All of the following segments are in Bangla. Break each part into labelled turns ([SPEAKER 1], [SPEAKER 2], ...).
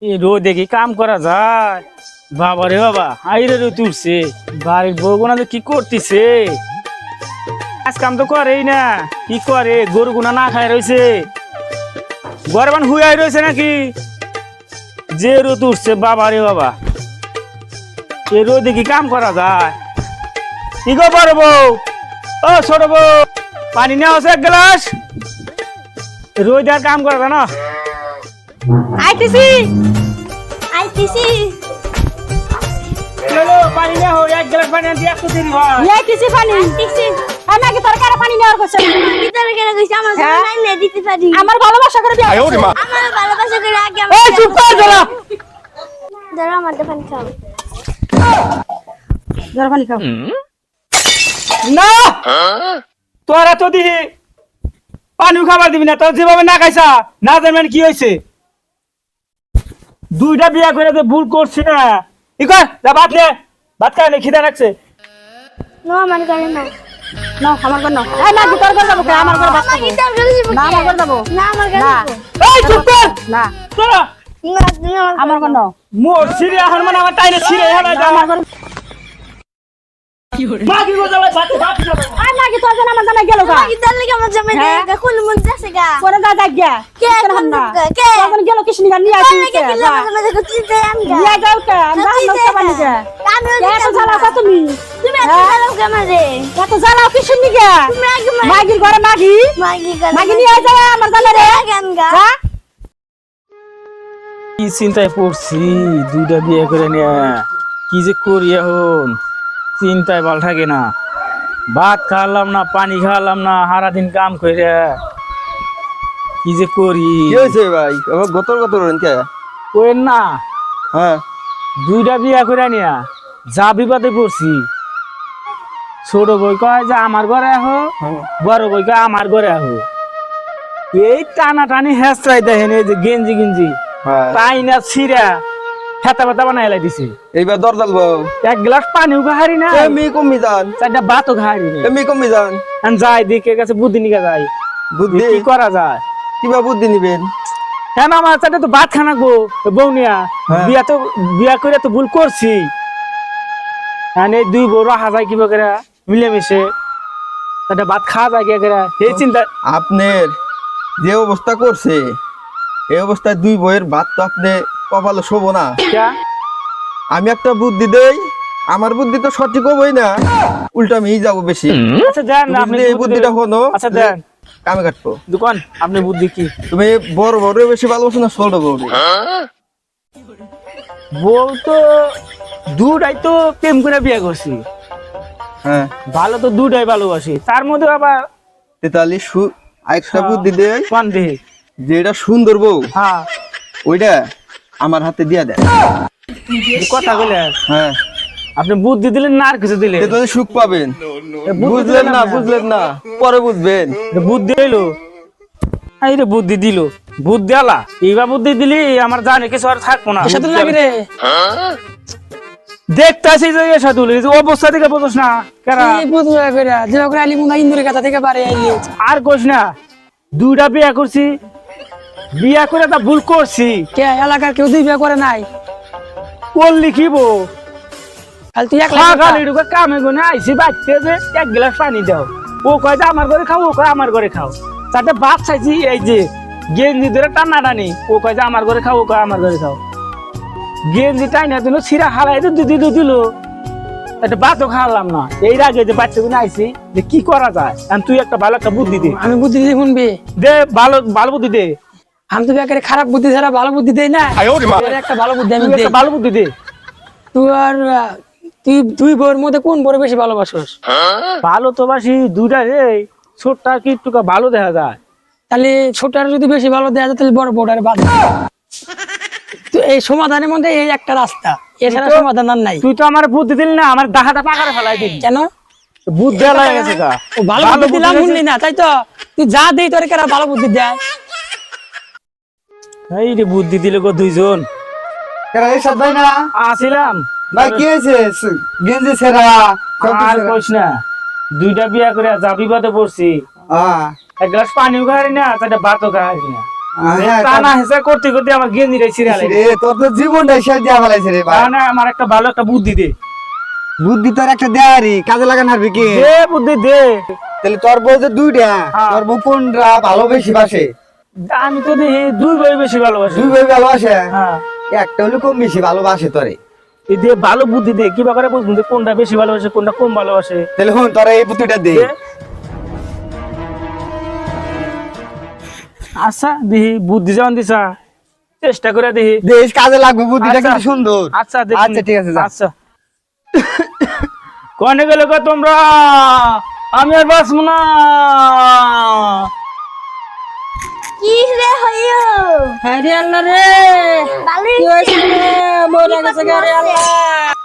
[SPEAKER 1] এই রোদে কি কাম করা যায়? বাবা রে বাবা, আইরে রোদ উঠছে। বাড়ির বউগুনা যে কি করতেছে, কাজ কাম তো করেই না। কি করে, গরু গুনা না খায় রয়েছে, গরবান হুয়াই রয়েছে নাকি? যে রোদ উঠছে বাবা রে বাবা, এই রোদে কি কাম করা যায়? কি গো বড় বউ, ও ছোট বউ, পানি নেওয়া আছে এক গ্লাস? রোদ আর কাম করা যায় না।
[SPEAKER 2] আইতেছি আইতেছি
[SPEAKER 1] চলো পানি নেওয়া হোক, এক গ্লাস পানি আনতে এত দেরি হয়?
[SPEAKER 2] আইতেছি পানি আইতেছি। আমি আগে তোর কারে পানি নেওয়ার কথা কি তোর কারে কইছি আমার জন্য নাই নে দিতে পারি। আমার ভালোবাসা করে বিয়া করছে। আমার ভালোবাসা করে আগে আমি
[SPEAKER 1] এই চুপ কর জলা।
[SPEAKER 2] ধরো আমার পানি খাও। ধরো পানি খাও।
[SPEAKER 1] না তোরা তো দিহি পানি খাবার দিবি না, তোর যেভাবে না খাইছা না জানবেন কি হয়েছে। দুইটা বিয়া করে তো ভুল করছি না। ই কর যা, ভাত নে, ভাত খাই নে, খিদা লাগছে।
[SPEAKER 2] নো আমার করে না না আমার করে না। এই না তোর করে যাবো আমার করে ভাত খাবো না আমার করে যাবো না আমার করে যাবো।
[SPEAKER 1] এই চুপ কর
[SPEAKER 2] না
[SPEAKER 1] তোরা
[SPEAKER 2] আমার করে না
[SPEAKER 1] মোর সিরে এখন মানে আমার টাইনে সিরে হেলা যা।
[SPEAKER 2] আমার করে
[SPEAKER 1] মা কি গো জ্বালা, ভাত ভাত খাবো।
[SPEAKER 2] আই মাগি তোর জন্য আমার জানা গেল গা মাগি তোর লাগি আমার জামাই গা কোন মন যাচ্ছে গা করে যা যা গিয়া কে কোন কে কোন গেল কিসনি গা নিয়া আসি কে আমার জামাই কত চিন্তা আমি গা নিয়া যাও কে আমি নষ্ট বানি গা আমি এত জ্বালাও কা তুমি তুমি এত জ্বালাও কে আমারে এত জ্বালাও কিসনি গা তুমি আগে মাগির ঘরে মাগি মাগি নিয়া যাও আমার জানা রে গান গা
[SPEAKER 1] কি চিন্তায় পড়ছি, দুইটা বিয়ে করে নিয়ে কি যে করি এখন, চিন্তায় ভাল থাকে না। ভাত খাওয়ালাম না, পানি খাওয়ালাম না, সারাদিন কাম করে কি যে করি।
[SPEAKER 3] কি হয়েছে ভাই? আবার গতর গতর কে?
[SPEAKER 1] ওই না,
[SPEAKER 3] হ্যাঁ,
[SPEAKER 1] দুইটা বিয়া করে নিয়া যা বিপদে পড়ছি। ছোট বই কয় যে আমার ঘরে আহো, বড় বই কয় আমার ঘরে আহো। এই টানা টানি হেঁচড়াই দেখেন, এই যে গেঞ্জি গেঞ্জি
[SPEAKER 3] হ্যাঁ।
[SPEAKER 1] তাই না ছিঁড়া ফেতা ফেতা বানাই দিছে।
[SPEAKER 3] এইবার দরজাল বউ
[SPEAKER 1] এক গ্লাস পানিও খাহারি না,
[SPEAKER 3] এমনি কমি যান,
[SPEAKER 1] চারটা ভাতও খাহারি না।
[SPEAKER 3] এমনি কমি যান।
[SPEAKER 1] আমি যাই দিকে কাছে বুদ্ধি নিকা যাই,
[SPEAKER 3] বুদ্ধি
[SPEAKER 1] কি করা যায়।
[SPEAKER 3] কিবা বুদ্ধি নিবেন?
[SPEAKER 1] হ্যাঁ না, আমার চারটা তো ভাত খানাবো বৌনিয়া,
[SPEAKER 3] হ্যাঁ।
[SPEAKER 1] বিয়া করে তো ভুল করছি। হ্যাঁ, এই দুই বউ রাখা যায় কিবা করে মিলেমিশে, চারটা ভাত খাওয়া যায় কে করে, এই চিন্তা।
[SPEAKER 3] আপনার যে অবস্থা করছে, এই অবস্থায় দুই বইয়ের ভাত তো আপনি কপালে শোভো না।
[SPEAKER 1] ক্যা?
[SPEAKER 3] আমি একটা বুদ্ধি দেই, আমার বুদ্ধি তো সঠিক হবই না, উল্টা আমি যাবো বেশি।
[SPEAKER 1] আচ্ছা দেন না, আপনি
[SPEAKER 3] তুমি যদি এই বুদ্ধিটা হনো,
[SPEAKER 1] আচ্ছা দেন,
[SPEAKER 3] কামে কাটবো।
[SPEAKER 1] দোকান আপনি বুদ্ধি কি?
[SPEAKER 3] তুমি বড় বড় বেশি ভালোবাসো না ছোট বড়?
[SPEAKER 1] বউ তো দুটাই তো প্রেম করে বিয়ে করছি,
[SPEAKER 3] হ্যাঁ,
[SPEAKER 1] ভালো তো দুটাই ভালোবাসি, তার মধ্যে আবার
[SPEAKER 3] তেতালি আরেকটা বুদ্ধি দেয়,
[SPEAKER 1] কোন দেহে।
[SPEAKER 3] যেটা সুন্দর বউ
[SPEAKER 1] হ্যাঁ,
[SPEAKER 3] ওইটা আমার হাতে দিয়া দেয়।
[SPEAKER 1] কথা বলে
[SPEAKER 3] হ্যাঁ,
[SPEAKER 1] আপনি বুদ্ধি দিলেন না আর কিছু দিলেন?
[SPEAKER 3] তেতালি সুখ পাবেন।
[SPEAKER 1] বুদ্ধি
[SPEAKER 3] বুঝলেন না,
[SPEAKER 1] দিলেন
[SPEAKER 3] বুঝলেন না, পরে বুঝবেন।
[SPEAKER 1] বুদ্ধি এলো, এই রে বুদ্ধি দিল, বুদ্ধি আলা এইবার বুদ্ধি দিলি আমার জানে কিছু আর থাকবো না। দেখতে আসি যে এসা তুলি যে অবস্থা থেকে বোঝস না কেরা আর কোস না। দুইটা বিয়া করছি, বিয়া করে তা ভুল করছি।
[SPEAKER 4] এলাকার কেউ দুই বিয়ে করে নাই,
[SPEAKER 1] করলি কি বো
[SPEAKER 4] খালি তুই একলা
[SPEAKER 1] সকালে ঢুকে কামে গুনে আইসি বাড়তে যে এক গ্লাস পানি দাও, ও কয় যে আমার ঘরে খাও, ও কয় আমার ঘরে খাও। তাতে ভাত চাইছি, এই যে গেঞ্জি ধরে টানা টানি, ও কয় যে আমার ঘরে খাও, ও কয় আমার ঘরে খাও। গেঞ্জি টাইনা দিল, ছিঁড়া হালাই দিল, একটা ভাতও খাওয়ালাম না। এই আগে যে বাচ্চা গুলো আইসি যে কি করা যায়, এখন তুই একটা ভালো একটা বুদ্ধি দে।
[SPEAKER 4] আমি বুদ্ধি দিয়ে শুনবি?
[SPEAKER 1] দে, ভালো ভালো বুদ্ধি দে।
[SPEAKER 4] আমি তো বেকারে খারাপ বুদ্ধি ছাড়া ভালো বুদ্ধি দেই না। তোর একটা ভালো বুদ্ধি আমি
[SPEAKER 1] তুই
[SPEAKER 4] দেই।
[SPEAKER 1] একটা ভালো বুদ্ধি দে।
[SPEAKER 4] তুই আর তুই দুই বউর মধ্যে কোন বড় বেশি ভালোবাসোস?
[SPEAKER 1] ভালো তো বাসি দুইটা রে, ছোটটা কি একটু ভালো দেখা যায়।
[SPEAKER 4] তাহলে ছোটটার যদি বেশি ভালো দেয়া যায় তাহলে বড় বউটার বাদ দে। তো এই সমাধানের মধ্যে এই একটা রাস্তা, এছাড়া সমাধান আর নাই।
[SPEAKER 1] তুই তো আমার বুদ্ধি দিলি না, আমার দাহাটা পাকারে ফেলাই দিলি।
[SPEAKER 4] কেন?
[SPEAKER 1] বুদ্ধি লাগে গেছে গা।
[SPEAKER 4] ও ভালো বুদ্ধি দিলাম শুনলি না, তাই তো তুই যা দেই তোর কেরা ভালো বুদ্ধি দেয়।
[SPEAKER 1] এই রে বুদ্ধি দিলে গো দুইজন
[SPEAKER 3] এসব ভাই না
[SPEAKER 1] আসিলাম।
[SPEAKER 3] ভাই কি হয়েছে? গেঞ্জি ছেঁড়া
[SPEAKER 1] আর কইস না, দুইটা বিয়া করে যা বিপদে পড়ছি। এক গ্লাস পানিও খাই না, চারটা ভাতও খাই না। টানা হেসা করতে করতে আমার গেঞ্জি রে সিরিয়ালে
[SPEAKER 3] রে তোর তো জীবনটাই শেষ দিয়া ফেলাইছে রে ভাই
[SPEAKER 1] না আমার একটা ভালো একটা বুদ্ধি দে
[SPEAKER 3] বুদ্ধি তোর একটা দেয়ারি কাজে লাগান হারবি কি
[SPEAKER 1] দে বুদ্ধি দে
[SPEAKER 3] তাহলে তোর বউ যে দুইটা
[SPEAKER 1] হ্যাঁ।
[SPEAKER 3] তোর বউ কোনটা ভালো বেশি বাসে
[SPEAKER 1] আমি তো দেখি দুই ভাই বেশি ভালোবাসি
[SPEAKER 3] দুই ভাই ভালোবাসে
[SPEAKER 1] হ্যাঁ
[SPEAKER 3] একটা হলে কম বেশি ভালোবাসে তোরে
[SPEAKER 1] এই দে ভালো বুদ্ধি দে কি করে বুঝবো যে কোনটা বেশি ভালোবাসে কোনটা কম ভালোবাসে
[SPEAKER 3] তাহলে হন তোরা এই বুদ্ধিটা দে
[SPEAKER 1] দে। আচ্ছা দেখি বুদ্ধি যেমন দিছা চেষ্টা করে দেখি
[SPEAKER 3] দেশ কাজে লাগবে বুদ্ধিটা
[SPEAKER 1] আচ্ছা।
[SPEAKER 3] কিন্তু সুন্দর
[SPEAKER 1] আচ্ছা দেখি
[SPEAKER 3] আচ্ছা ঠিক আছে যা
[SPEAKER 1] আচ্ছা কনে গেলে গো তোমরা আমি আর বাঁচবো না
[SPEAKER 2] কি রে হইও
[SPEAKER 4] হ্যাঁ রে আল্লাহ রে
[SPEAKER 2] ভালো
[SPEAKER 4] কি হয়েছে রে মরে গেছে গা রে আল্লাহ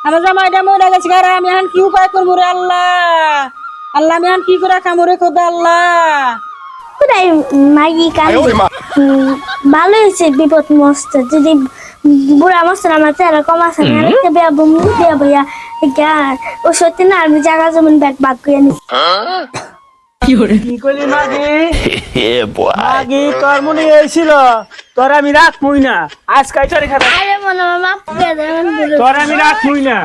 [SPEAKER 4] আমার জামাইটা মরে গেছে গা রে আমি এখন কি উপায় করবো রে আল্লাহ আল্লাহ আমি এখন কি করে খামো রে খোদা আল্লাহ
[SPEAKER 2] কোথায় মাগি কান ভালো হয়েছে বিপদ মস্ত যদি বুড়া মস্ত আমার চেহারা কম আছে না একটা বিয়া বমি বিয়া বইয়া ও সত্যি না আমি জায়গা জমিন ব্যাগ বাদ করে নি
[SPEAKER 1] কি করলি মাগি মাগি তোর মনে হয়েছিল তোর আমি রাখবই না আজ কাইটারি খাতা
[SPEAKER 2] আরে মনে মাফ করে দেবেন
[SPEAKER 1] তোর আমি রাখবই না